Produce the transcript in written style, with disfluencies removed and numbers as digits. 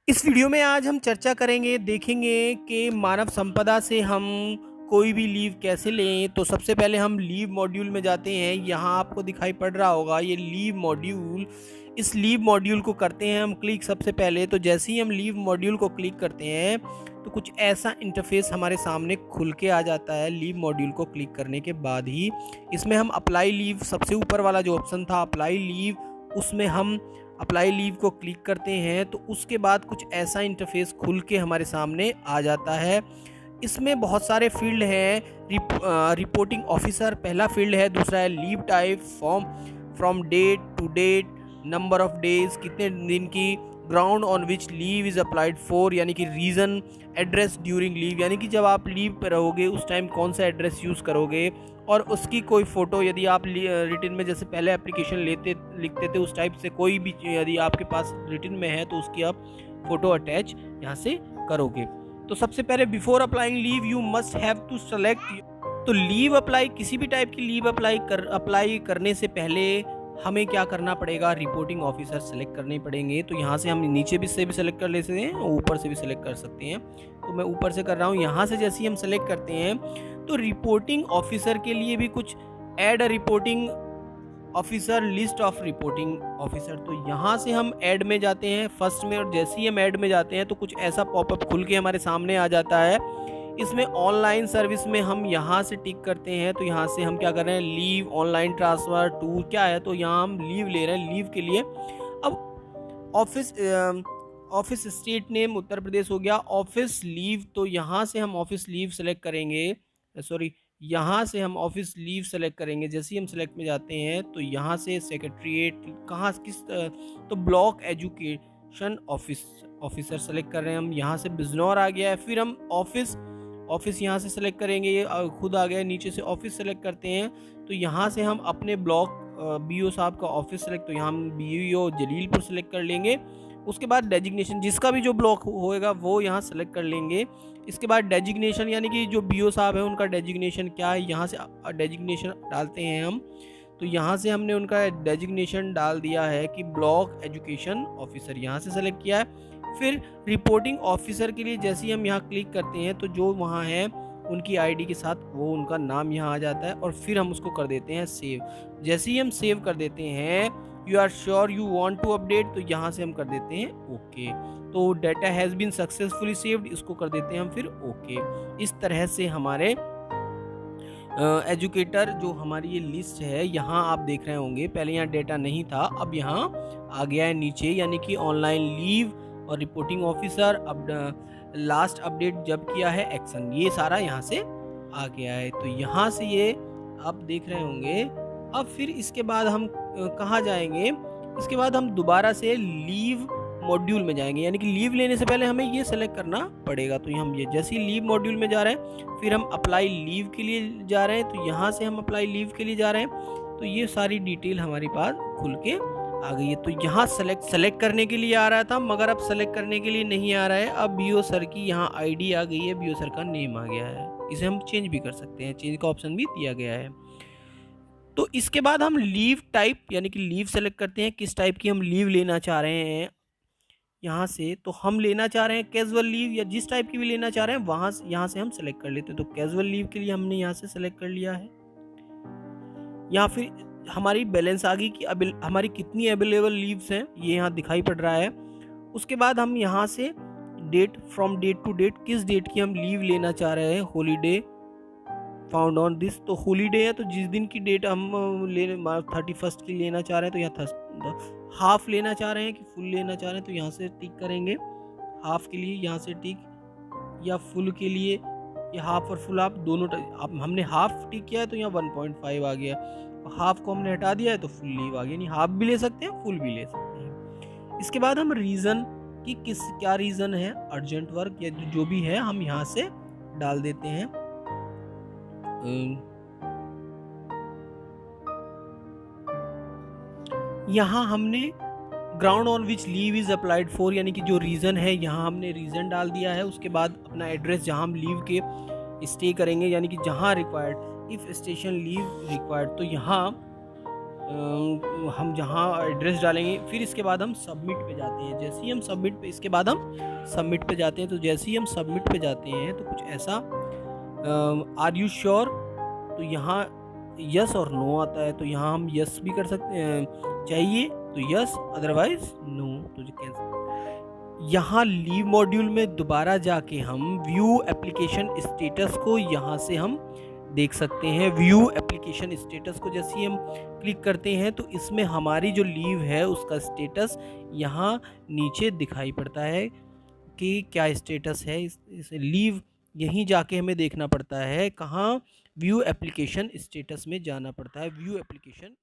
इस वीडियो में आज हम चर्चा करेंगे, देखेंगे कि मानव संपदा से हम कोई भी लीव कैसे लें। तो सबसे पहले हम लीव मॉड्यूल में जाते हैं। यहाँ आपको दिखाई पड़ रहा होगा ये लीव मॉड्यूल। इस लीव मॉड्यूल को करते हैं हम क्लिक। सबसे पहले तो जैसे ही हम लीव मॉड्यूल को क्लिक करते हैं तो कुछ ऐसा इंटरफेस हमारे सामने खुल के आ जाता है। लीव मॉड्यूल को क्लिक करने के बाद ही इसमें हम अप्लाई लीव, सबसे ऊपर वाला जो ऑप्शन था अप्लाई लीव, उसमें हम अप्लाई लीव को क्लिक करते हैं तो उसके बाद कुछ ऐसा इंटरफेस खुल के हमारे सामने आ जाता है। इसमें बहुत सारे फील्ड हैं। रिपोर्टिंग ऑफिसर पहला फील्ड है, दूसरा है leave type, form from date to date, number of days, कितने दिन की, ground on which leave is applied for यानी कि रीज़न, एड्रेस ड्यूरिंग लीव यानी कि जब आप लीव पर रहोगे उस टाइम कौन सा एड्रेस यूज़ करोगे, और उसकी कोई फ़ोटो यदि आप रिटन में जैसे पहले एप्लीकेशन लिखते थे उस टाइप से कोई भी यदि आपके पास रिटन में है तो उसकी आप फ़ोटो अटैच यहाँ से करोगे। तो सबसे पहले before applying leave you must have to select. तो लीव अप्लाई, किसी भी टाइप की लीव अप्लाई करने से पहले हमें क्या करना पड़ेगा, रिपोर्टिंग ऑफिसर सेलेक्ट करने पड़ेंगे। तो यहाँ से हम नीचे भी से भी सेलेक्ट कर ले सकते हैं और ऊपर से भी सेलेक्ट कर सकते हैं। तो मैं ऊपर से कर रहा हूँ। यहाँ से जैसे ही हम सेलेक्ट करते हैं तो रिपोर्टिंग ऑफिसर के लिए भी कुछ add a reporting officer, list of reporting officer, तो यहाँ से हम ऐड में जाते हैं फर्स्ट में, और जैसे ही हम ऐड में जाते हैं तो कुछ ऐसा पॉपअप खुल के हमारे सामने आ जाता है। इसमें ऑनलाइन सर्विस में हम यहाँ से टिक करते हैं। तो यहाँ से हम क्या कर रहे हैं, लीव, ऑनलाइन ट्रांसफ़र, टूर क्या है, तो यहाँ हम लीव ले रहे हैं। लीव के लिए अब office state name Uttar Pradesh हो गया, ऑफिस लीव, तो यहाँ से हम ऑफिस लीव सेलेक्ट करेंगे। सॉरी, यहाँ से हम ऑफिस लीव सेलेक्ट करेंगे। जैसे ही हम सेलेक्ट में जाते हैं तो यहाँ से सेक्रेटरीट कहाँ किस तो ब्लॉक एजुकेशन ऑफिसर सेलेक्ट कर रहे हैं हम। यहाँ से बिजनौर आ गया है। फिर हम ऑफिस यहाँ से सेलेक्ट करेंगे, ये खुद आ गया। नीचे से ऑफिस सेलेक्ट करते हैं तो यहाँ से हम अपने ब्लॉक बीओ साहब का ऑफिस सेलेक्ट, तो यहाँ हम बीओ जलीलपुर सेलेक्ट कर लेंगे। उसके बाद डेजिग्नेशन, जिसका भी जो ब्लॉक होएगा वो यहाँ सेलेक्ट कर लेंगे। इसके बाद डेजिग्नेशन यानी कि जो बीओ साहब है उनका डेजिग्नेशन क्या है, यहाँ से डेजिग्नेशन डालते हैं हम। तो यहाँ से हमने उनका डेजिग्नेशन डाल दिया है कि ब्लॉक एजुकेशन ऑफिसर, यहाँ से सेलेक्ट किया है। फिर रिपोर्टिंग ऑफिसर के लिए जैसे ही हम यहाँ क्लिक करते हैं तो जो वहाँ है उनकी आईडी के साथ वो उनका नाम यहाँ आ जाता है, और फिर हम उसको कर देते हैं सेव। जैसे ही हम सेव कर देते हैं, you are sure you want to update, तो यहाँ से हम कर देते हैं ओके। तो data has been successfully saved, इसको कर देते हैं हम फिर ओके। इस तरह से हमारे एजुकेटर जो हमारी ये लिस्ट है, यहाँ आप देख रहे होंगे पहले यहाँ डेटा नहीं था, अब यहाँ आ गया है नीचे, यानी कि ऑनलाइन लीव और रिपोर्टिंग ऑफिसर, अब लास्ट अपडेट जब किया है एक्शन, ये सारा यहाँ से आ गया है। तो यहाँ से ये आप देख रहे होंगे। अब फिर इसके बाद हम कहाँ जाएंगे, इसके बाद हम दोबारा से लीव मॉड्यूल में जाएंगे, यानी कि लीव लेने से पहले हमें ये सेलेक्ट करना पड़ेगा। तो हम ये जैसे ही लीव मॉड्यूल में जा रहे हैं फिर हम अप्लाई लीव के लिए जा रहे हैं, तो यहाँ से हम अप्लाई लीव के लिए जा रहे हैं। तो ये सारी डिटेल हमारे पास खुल के आ गई है। तो यहाँ सेलेक्ट करने के लिए आ रहा था, मगर अब सेलेक्ट करने के लिए नहीं आ रहा है। अब बीओ सर की यहाँ आईडी आ गई है, बीओ सर का नेम आ गया है। इसे हम चेंज भी कर सकते हैं, चेंज का ऑप्शन भी दिया गया है। तो इसके बाद हम लीव टाइप यानी कि लीव सेलेक्ट करते हैं, किस टाइप की हम लीव लेना चाह रहे हैं। यहाँ से तो हम लेना चाह रहे हैं कैजुअल लीव, या जिस टाइप की भी लेना चाह रहे हैं वहाँ यहाँ से हम सेलेक्ट कर लेते हैं। तो कैजुअल लीव के लिए हमने यहाँ से सेलेक्ट कर लिया है। यहाँ फिर हमारी बैलेंस आ गई कि हमारी कितनी अवेलेबल लीव्स हैं, ये यहाँ दिखाई पड़ रहा है। उसके बाद हम यहाँ से date, from date to date, किस डेट की हम लीव लेना चाह रहे हैं। हॉलीडे फाउंड ऑन दिस, तो हॉलीडे है तो जिस दिन की डेट हम 31 की लेना चाह रहे हैं, तो यहाँ हाफ लेना चाह रहे हैं कि फुल लेना चाह रहे हैं, तो यहाँ से टिक करेंगे। हाफ के लिए यहाँ से टिक, या फुल के लिए, या हाफ और फुल आप दोनों, अब हमने हाफ टिक किया है तो यहाँ 1.5 आ गया, हाफ को हमने हटा दिया है तो फुल लीव आ गया। यानी हाफ भी ले सकते हैं, फुल भी ले सकते हैं। इसके बाद हम रीज़न कि क्या रीज़न है, अर्जेंट वर्क या जो भी है हम यहाँ से डाल देते हैं। यहाँ हमने ground on which leave is applied for, यानी कि जो रीज़न है यहाँ हमने रीज़न डाल दिया है। उसके बाद अपना एड्रेस जहाँ हम लीव के स्टे करेंगे, यानी कि जहाँ required, if station leave required, तो यहाँ हम जहाँ एड्रेस डालेंगे, फिर इसके बाद हम सबमिट पे जाते हैं। जैसे ही हम सबमिट पे इसके बाद हम सबमिट पे जाते हैं, तो जैसे ही हम सबमिट पे जाते हैं तो कुछ ऐसा आर यू श्योर, तो यहाँ यस और नो आता है। तो यहाँ हम यस भी कर सकते हैं, चाहिए तो यस, अदरवाइज नो तो कैंसिल। यहाँ लीव मॉड्यूल में दोबारा जाके हम व्यू एप्लीकेशन स्टेटस को यहाँ से हम देख सकते हैं। व्यू एप्लीकेशन स्टेटस को जैसे ही हम क्लिक करते हैं तो इसमें हमारी जो लीव है उसका स्टेटस यहाँ नीचे दिखाई पड़ता है कि क्या स्टेटस है। इस लीव यहीं जाके हमें देखना पड़ता है, कहाँ, व्यू एप्लीकेशन स्टेटस में जाना पड़ता है। View application